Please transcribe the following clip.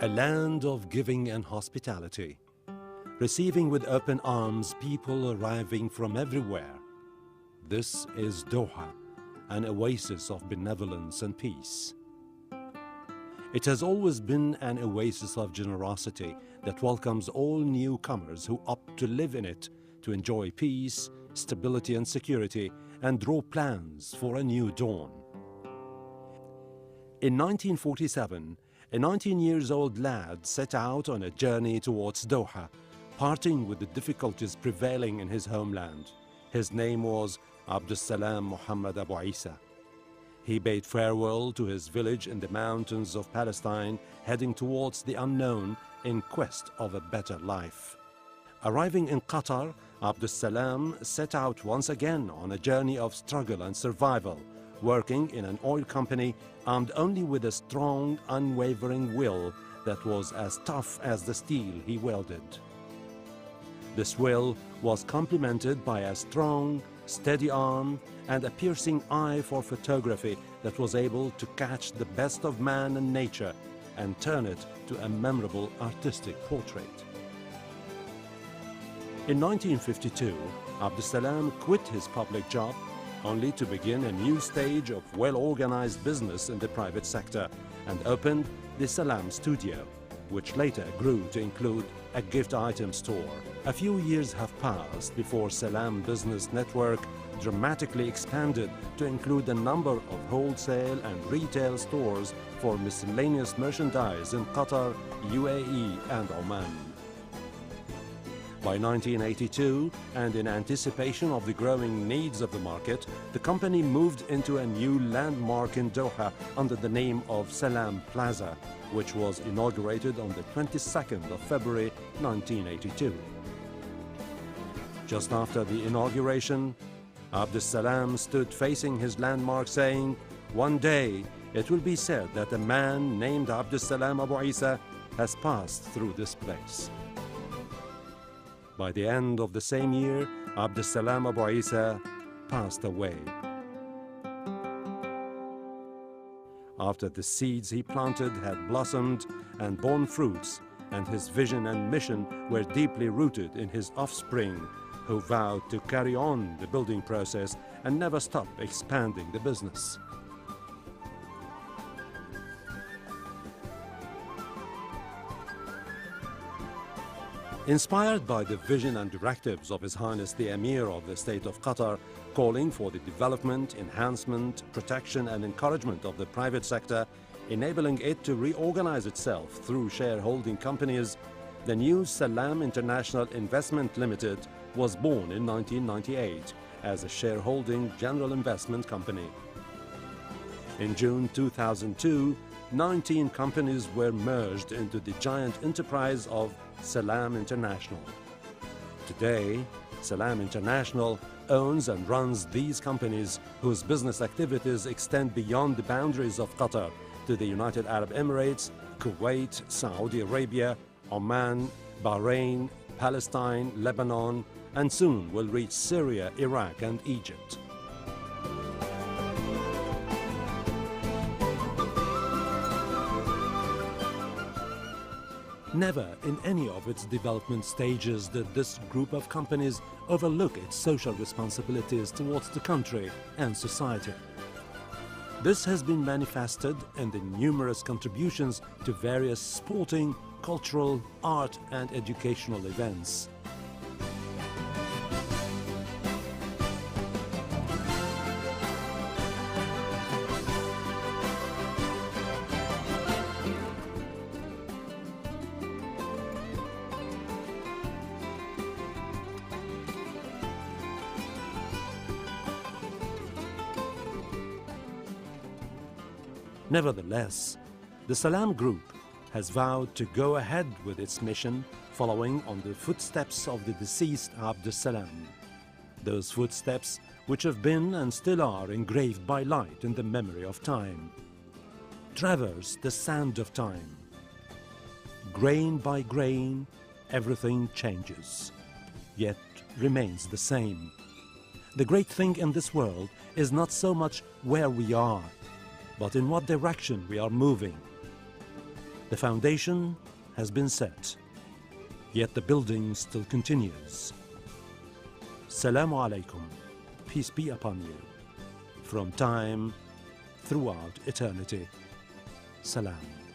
A land of giving and hospitality, receiving with open arms people arriving from everywhere. This is Doha, an oasis of benevolence and peace. It has always been an oasis of generosity that welcomes all newcomers who opt to live in it, to enjoy peace, stability and security, and draw plans for a new dawn. In 1947, a 19-year-old lad set out on a journey towards Doha, parting with the difficulties prevailing in his homeland. His name was Salam Muhammad Abu Isa. He bade farewell to his village in the mountains of Palestine, heading towards the unknown in quest of a better life. Arriving in Qatar, Salam set out once again on a journey of struggle and survival, working in an oil company armed only with a strong, unwavering will that was as tough as the steel he wielded. This will was complemented by a strong, steady arm and a piercing eye for photography that was able to catch the best of man and nature and turn it to a memorable artistic portrait. In 1952, Salam quit his public job only to begin a new stage of well-organized business in the private sector and opened the Salam Studio, which later grew to include a gift item store. A few years have passed before Salam Business Network dramatically expanded to include a number of wholesale and retail stores for miscellaneous merchandise in Qatar, UAE and Oman. By 1982, and in anticipation of the growing needs of the market, the company moved into a new landmark in Doha under the name of Salam Plaza, which was inaugurated on the 22nd of February 1982. Just after the inauguration, Salam stood facing his landmark saying, "One day it will be said that a man named Salam Abu Isa has passed through this place." By the end of the same year, Salam Abu Isa passed away. After the seeds he planted had blossomed and borne fruits, and his vision and mission were deeply rooted in his offspring, who vowed to carry on the building process and never stop expanding the business. Inspired by the vision and directives of His Highness the Emir of the State of Qatar, calling for the development, enhancement, protection and encouragement of the private sector, enabling it to reorganize itself through shareholding companies, the new Salam International Investment Limited was born in 1998 as a shareholding general investment company. In June 2002, 19 companies were merged into the giant enterprise of Salam International. Today, Salam International owns and runs these companies whose business activities extend beyond the boundaries of Qatar to the United Arab Emirates, Kuwait, Saudi Arabia, Oman, Bahrain, Palestine, Lebanon, and soon will reach Syria, Iraq, and Egypt. Never in any of its development stages did this group of companies overlook its social responsibilities towards the country and society. This has been manifested in the numerous contributions to various sporting, cultural, art and educational events. Nevertheless, the Salam Group has vowed to go ahead with its mission, following on the footsteps of the deceased Salam. Those footsteps which have been and still are engraved by light in the memory of time. Traverse the sand of time. Grain by grain, everything changes, yet remains the same. The great thing in this world is not so much where we are, but in what direction we are moving. The foundation has been set, yet the building still continues. Salamu alaikum, peace be upon you, from time throughout eternity. Salam.